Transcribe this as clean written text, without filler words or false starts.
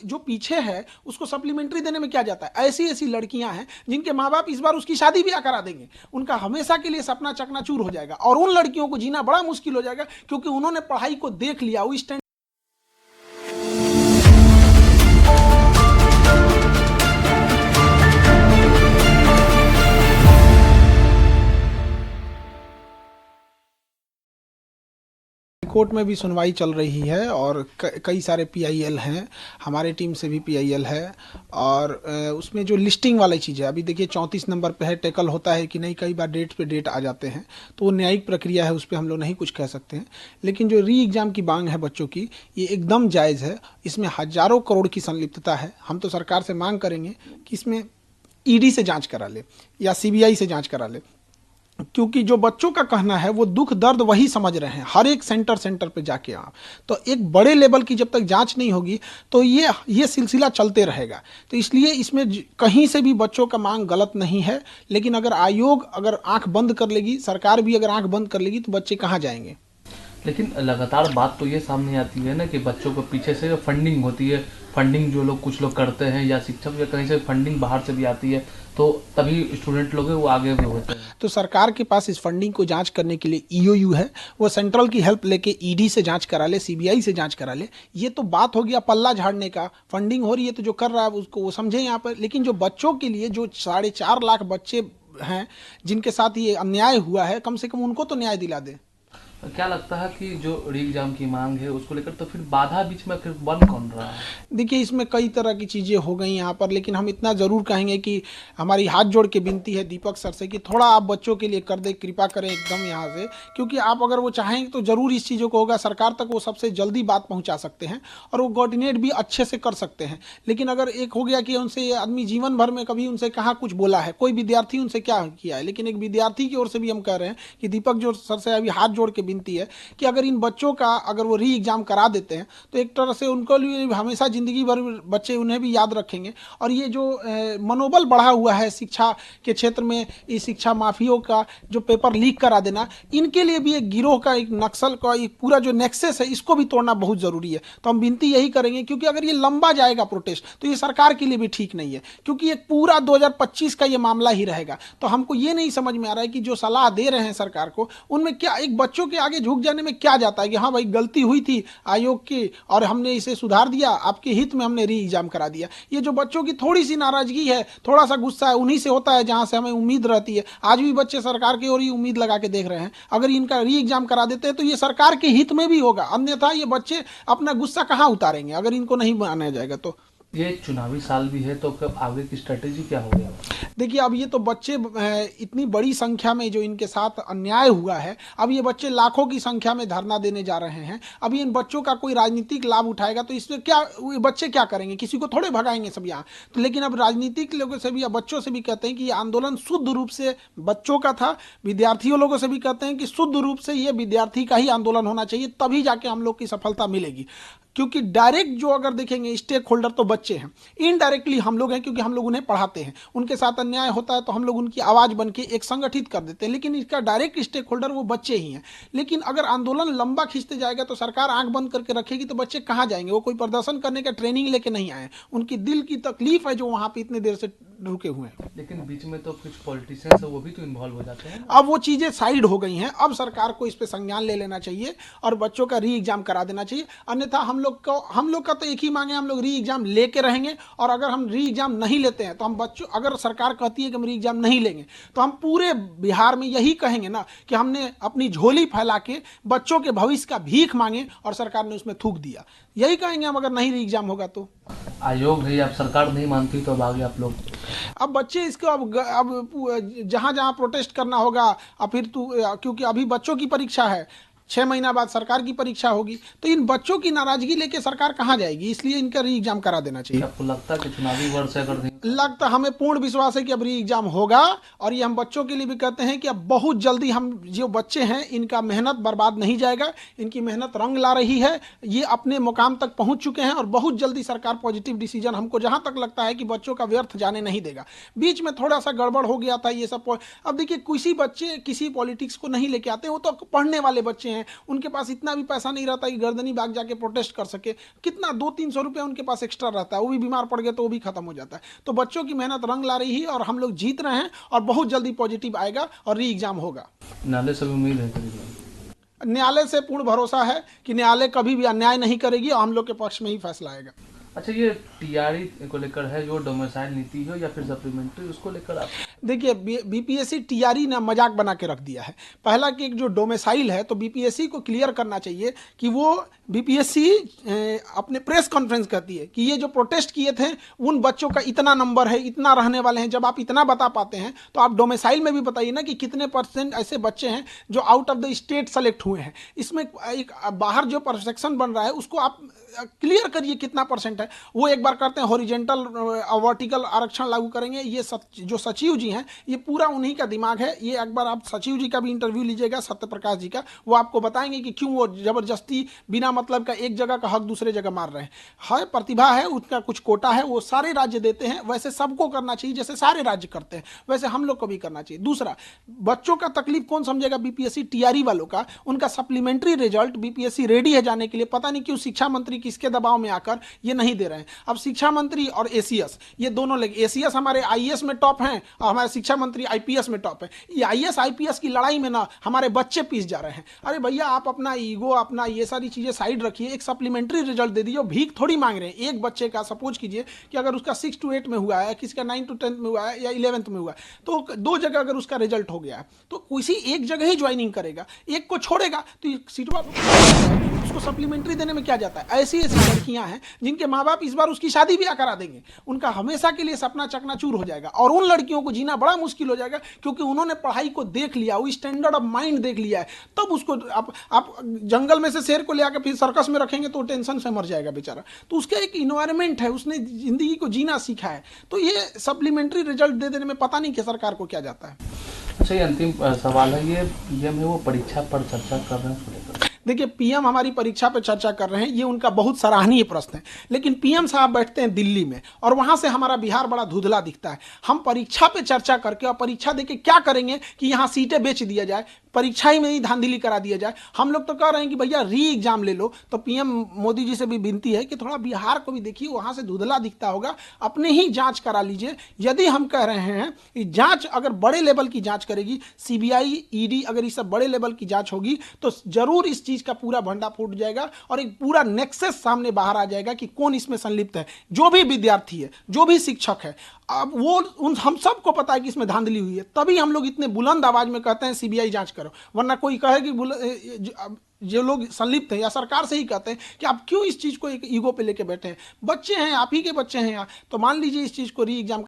जो पीछे है उसको सप्लीमेंट्री देने में क्या जाता है। ऐसी ऐसी लड़कियां हैं जिनके माँ बाप इस बार उसकी शादी ब्याह करा देंगे, उनका हमेशा के लिए सपना चकनाचूर हो जाएगा और उन लड़कियों को जीना बड़ा मुश्किल हो जाएगा क्योंकि उन्होंने पढ़ाई को देख लिया। वो स्टैंड कोर्ट में भी सुनवाई चल रही है और कई सारे पीआईएल हैं, हमारे टीम से भी पीआईएल है और उसमें जो लिस्टिंग वाली चीज़ है, अभी देखिए 34 नंबर पे है, टैकल होता है कि नहीं, कई बार डेट पे डेट आ जाते हैं, तो वो न्यायिक प्रक्रिया है, उस पर हम लोग नहीं कुछ कह सकते हैं। लेकिन जो री एग्ज़ाम की मांग है बच्चों की, ये एकदम जायज़ है, इसमें हज़ारों करोड़ की संलिप्तता है। हम तो सरकार से मांग करेंगे कि इसमें ईडी से जाँच करा ले या सीबीआई से जाँच करा ले, क्योंकि जो बच्चों का कहना है वो दुख दर्द वही समझ रहे हैं हर एक सेंटर पे जाके आप, तो एक बड़े लेवल की जब तक जांच नहीं होगी तो ये सिलसिला चलते रहेगा। तो इसलिए इसमें कहीं से भी बच्चों का मांग गलत नहीं है, लेकिन अगर आयोग अगर आंख बंद कर लेगी, सरकार भी अगर आंख बंद कर लेगी तो बच्चे कहाँ जाएंगे। लेकिन लगातार बात तो ये सामने आती है ना कि बच्चों को पीछे से जो फंडिंग होती है, फंडिंग जो लोग कुछ लोग करते हैं या शिक्षक या कहीं से फंडिंग बाहर से भी आती है, तो तभी स्टूडेंट लोग वो आगे भी होते हैं। तो सरकार के पास इस फंडिंग को जांच करने के लिए ईओयू है, वो सेंट्रल की हेल्प लेके ईडी से जांच करा ले, सीबीआई से जांच करा ले। ये तो बात हो गया पल्ला झाड़ने का, फंडिंग हो रही है तो जो कर रहा है उसको वो समझे यहाँ पर। लेकिन जो बच्चों के लिए जो 4.5 लाख बच्चे हैं जिनके साथ ये अन्याय हुआ है, कम से कम उनको तो न्याय दिला दे। क्या लगता है कि जो री एग्जाम की मांग है उसको लेकर तो फिर बाधा बीच में फिर बन कौन रहा है? देखिए इसमें कई तरह की चीज़ें हो गई यहाँ पर, लेकिन हम इतना ज़रूर कहेंगे कि हमारी हाथ जोड़ के विनती है दीपक सर से कि थोड़ा आप बच्चों के लिए कर दे, कृपा करें एकदम यहाँ से, क्योंकि आप अगर वो चाहेंगे तो ज़रूर इस चीज़ों को होगा, सरकार तक वो सबसे जल्दी बात पहुँचा सकते हैं और वो कोऑर्डिनेट भी अच्छे से कर सकते हैं। लेकिन अगर एक हो गया कि उनसे आदमी जीवन भर में कभी उनसे कहाँ कुछ बोला है, कोई विद्यार्थी उनसे क्या किया है, लेकिन एक विद्यार्थी की ओर से भी हम कह रहे हैं कि दीपक जो सर से अभी हाथ जोड़ के विनती है कि अगर इन बच्चों का अगर वो री एग्ज़ाम करा देते हैं तो एक तरह से उनको लिए हमेशा ज़िंदगी भर बच्चे उन्हें भी याद रखेंगे। और ये जो मनोबल बढ़ा हुआ है शिक्षा के क्षेत्र में, इस शिक्षा माफियों का जो पेपर लीक करा देना, इनके लिए भी एक गिरोह का, एक नक्सल का एक पूरा जो नेक्सस है, इसको भी तोड़ना बहुत ज़रूरी है। तो हम विनती यही करेंगे, क्योंकि अगर ये लंबा जाएगा प्रोटेस्ट तो ये सरकार के लिए भी ठीक नहीं है, क्योंकि एक पूरा 2025 का ये मामला ही रहेगा। तो हमको ये नहीं समझ में आ रहा है कि जो सलाह दे रहे हैं सरकार को, उनमें क्या एक बच्चों के आगे झुक जाने में क्या जाता है कि हाँ भाई गलती हुई थी आयोग की और हमने इसे सुधार दिया, आपके हित में हमने री एग्जाम करा दिया। ये जो बच्चों की थोड़ी सी नाराजगी है, थोड़ा सा गुस्सा है, उन्हीं से होता है जहां से हमें उम्मीद रहती है। आज भी बच्चे सरकार की ओर ही उम्मीद लगा के देख रहे हैं, अगर इनका री एग्जाम करा देते हैं तो ये सरकार के हित में भी होगा, अन्यथा ये बच्चे अपना गुस्सा कहाँ उतारेंगे अगर इनको नहीं माना जाएगा। तो ये चुनावी साल भी है, तो कब आगे की स्ट्रेटेजी क्या हो गया? देखिए अब ये तो बच्चे इतनी बड़ी संख्या में जो इनके साथ अन्याय हुआ है, अब ये बच्चे लाखों की संख्या में धरना देने जा रहे हैं। अब इन बच्चों का कोई राजनीतिक लाभ उठाएगा तो इसमें क्या बच्चे क्या करेंगे, किसी को थोड़े भगाएंगे सब यहाँ। तो लेकिन अब राजनीतिक लोगों से भी या बच्चों से भी कहते हैं कि ये आंदोलन शुद्ध रूप से बच्चों का था, विद्यार्थियों लोगों से भी कहते हैं कि शुद्ध रूप से ये विद्यार्थी का ही आंदोलन होना चाहिए, तभी जाके हम लोग की सफलता मिलेगी। क्योंकि डायरेक्ट जो अगर देखेंगे स्टेक होल्डर तो बच्चे हैं, इनडायरेक्टली हम लोग हैं, क्योंकि हम लोग उन्हें पढ़ाते हैं, उनके साथ अन्याय होता है तो हम लोग उनकी आवाज़ बन के एक संगठित कर देते हैं, लेकिन इसका डायरेक्ट स्टेक होल्डर वो बच्चे ही हैं। लेकिन अगर आंदोलन लंबा खींचते जाएगा तो सरकार आंख बंद करके रखेगी तो बच्चे कहाँ जाएंगे। वो कोई प्रदर्शन करने का ट्रेनिंग लेके नहीं आए, उनकी दिल की तकलीफ है जो वहाँ पे इतने देर से रुके हुए हैं। लेकिन बीच में तो कुछ पॉलिटिशियंस है वो भी तो इन्वॉल्व हो जाते हैं। अब वो चीज़ें साइड हो गई हैं, अब सरकार को इस पे संज्ञान ले लेना चाहिए और बच्चों का री एग्जाम करा देना चाहिए। अन्यथा हम लोग का तो एक ही मांगे, हम लोग री एग्जाम लेके रहेंगे। और अगर हम री एग्जाम नहीं लेते हैं तो हम बच्चों, अगर सरकार कहती है कि हम री एग्जाम नहीं लेंगे तो हम पूरे बिहार में यही कहेंगे ना कि हमने अपनी झोली फैला के बच्चों के भविष्य का भीख मांगे और सरकार ने उसमें थूक दिया, यही कहेंगे हम अगर नहीं री एग्जाम होगा तो। आयोग है, अब सरकार नहीं मानती तो अब आगे आप लोग, अब बच्चे इसको अब जहाँ जहाँ प्रोटेस्ट करना होगा, अब फिर क्योंकि अभी बच्चों की परीक्षा है, 6 महीना बाद सरकार की परीक्षा होगी, तो इन बच्चों की नाराजगी लेके सरकार कहाँ जाएगी, इसलिए इनका री एग्जाम करा देना चाहिए। आपको लगता है कि चुनावी वर्ष अगर लगता, हमें पूर्ण विश्वास है कि अब री एग्जाम होगा। और ये हम बच्चों के लिए भी कहते हैं कि अब बहुत जल्दी हम जो बच्चे हैं इनका मेहनत बर्बाद नहीं जाएगा, इनकी मेहनत रंग ला रही है, ये अपने मुकाम तक पहुंच चुके हैं और बहुत जल्दी सरकार पॉजिटिव डिसीजन, हमको जहां तक लगता है कि बच्चों का व्यर्थ जाने नहीं देगा। बीच में थोड़ा सा गड़बड़ हो गया था ये सब, अब देखिए किसी बच्चे किसी पॉलिटिक्स को नहीं लेके आते, वो तो पढ़ने वाले बच्चे हैं, हैं, उनके पास इतना भी पैसा नहीं रहता कि गर्दनी बाग जाके प्रोटेस्ट कर सके। कितना 200-300 रुपये उनके पास एक्स्ट्रा रहता है, वो भी बीमार पड़ गए तो वो भी खत्म हो जाता है। तो बच्चों की मेहनत रंग ला रही है और हम लोग जीत रहे हैं और बहुत जल्दी पॉजिटिव आएगा और री एग्जाम होगा। नाले से भी उम्मीद है करीब। न्यायालय से पूर्ण भरोसा है कि न्यायालय कभी भी अन्याय नहीं करेगी और हम लोग के पक्ष में ही फैसला आएगा। अच्छा, ये टीआरई को लेकर है जो डोमिसाइल नीति है या फिर सप्लीमेंट्री, उसको लेकर आप? देखिए, बीपीएससी टीआरई ने मजाक बना के रख दिया है। पहला कि एक जो डोमिसाइल है, तो बीपीएससी को क्लियर करना चाहिए कि वो बीपीएससी अपने प्रेस कॉन्फ्रेंस कहती है कि ये जो प्रोटेस्ट किए थे उन बच्चों का इतना नंबर है, इतना रहने वाले हैं। जब आप इतना बता पाते हैं तो आप डोमिसाइल में भी बताइए ना कि कितने % ऐसे बच्चे हैं जो out of the state select हुए हैं। इसमें एक बाहर जो परसेप्शन बन रहा है उसको आप क्लियर करिए कितना % है। वो एक बार करते हैं हॉरिजेंटल वर्टिकल आरक्षण लागू करेंगे, ये जो सचिव जी हैं ये पूरा उन्हीं का दिमाग है। ये एक बार आप सचिव जी का भी इंटरव्यू लीजिएगा, सत्य प्रकाश जी का, वो आपको बताएंगे कि क्यों वो जबरदस्ती बिना मतलब का एक जगह का हक दूसरे जगह मार रहे हैं। है प्रतिभा है, उसका कुछ कोटा है, वो सारे राज्य देते हैं, वैसे सबको करना चाहिए जैसे सारे राज्य करते हैं, वैसे हम लोग को भी करना चाहिए। दूसरा, बच्चों का तकलीफ कौन समझेगा? बीपीएससी टीआरई वालों का। उनका सप्लीमेंट्री रिजल्ट बीपीएससी रेडी है जाने के लिए, पता नहीं क्यों शिक्षा मंत्री किसके दबाव में आकर ये नहीं दे रहे हैं। अब शिक्षा मंत्री और एसीएस ये दोनों लगे, एसीएस हमारे आईएएस में टॉप हैं और हमारे शिक्षा मंत्री आईपीएस में टॉप है। ये आईएएस आईपीएस की लड़ाई में ना हमारे बच्चे पीस जा रहे हैं। अरे भैया, आप अपना ईगो, अपना ये सारी चीजें साइड रखिए, एक सप्लीमेंट्री रिजल्ट दे दीजिए। भीख थोड़ी मांग रहे हैं। एक बच्चे का सपोज कीजिए कि अगर उसका 6 to 8 में हुआ है, किसी का 9 to 10 में हुआ है या 11th में हुआ है, तो 2 जगह अगर उसका रिजल्ट हो गया है तो किसी एक जगह ही ज्वाइनिंग करेगा, एक को छोड़ेगा तो सीटवा उसको सप्लीमेंट्री देने में क्या जाता है। ऐसी ऐसी लड़कियां हैं जिनके माँ बाप इस बार उसकी शादी ब्याह करा देंगे, उनका हमेशा के लिए सपना चकनाचूर हो जाएगा और उन लड़कियों को जीना बड़ा मुश्किल हो जाएगा क्योंकि उन्होंने पढ़ाई को देख लिया, वो स्टैंडर्ड ऑफ माइंड देख लिया है। तब उसको आप जंगल में से शेर को ले आकर फिर सर्कस में रखेंगे तो टेंशन से मर जाएगा बेचारा। तो उसका एक इन्वायरमेंट है, उसने जिंदगी को जीना सीखा है। तो ये सप्लीमेंट्री रिजल्ट दे देने में पता नहीं कि सरकार को क्या जाता है। अच्छा, ये अंतिम सवाल है, ये पीएम है वो परीक्षा पर चर्चा कर रहे हैं। देखिए, पीएम हमारी परीक्षा पर चर्चा कर रहे हैं, ये उनका बहुत सराहनीय प्रश्न है। लेकिन पीएम साहब बैठते हैं दिल्ली में और वहां से हमारा बिहार बड़ा धुंधला दिखता है। हम परीक्षा पे चर्चा करके और परीक्षा देके क्या करेंगे कि यहाँ सीटें बेच दिया जाए, परीक्षा ही में ही धांधली करा दिया जाए। हम लोग तो कह रहे हैं कि भैया री एग्जाम ले लो। तो पीएम मोदी जी से भी विनती है कि थोड़ा बिहार को भी देखिए, वहां से धुंधला दिखता होगा, अपने ही जांच करा लीजिए। यदि हम कह रहे हैं कि जांच अगर बड़े लेवल की जांच करेगी, सीबीआई, ईडी, अगर इस सब बड़े लेवल की जांच होगी तो जरूर इस चीज का पूरा भंडा फूट जाएगा और एक पूरा नेक्सस सामने बाहर आ जाएगा कि कौन इसमें संलिप्त है। जो भी विद्यार्थी है, जो भी शिक्षक है, अब वो हम सबको पता है कि इसमें धांधली हुई है। तभी हम लोग इतने बुलंद आवाज में कहते हैं सीबीआई जांच करो, वरना कोई कहे कि जो लोग संलिप्त हैं या सरकार से ही कहते हैं कि आप क्यों इस चीज को एक ईगो पे लेके बैठे हैं। बच्चे हैं, आप ही के बच्चे हैं यहाँ, तो मान लीजिए इस चीज को री एग्जाम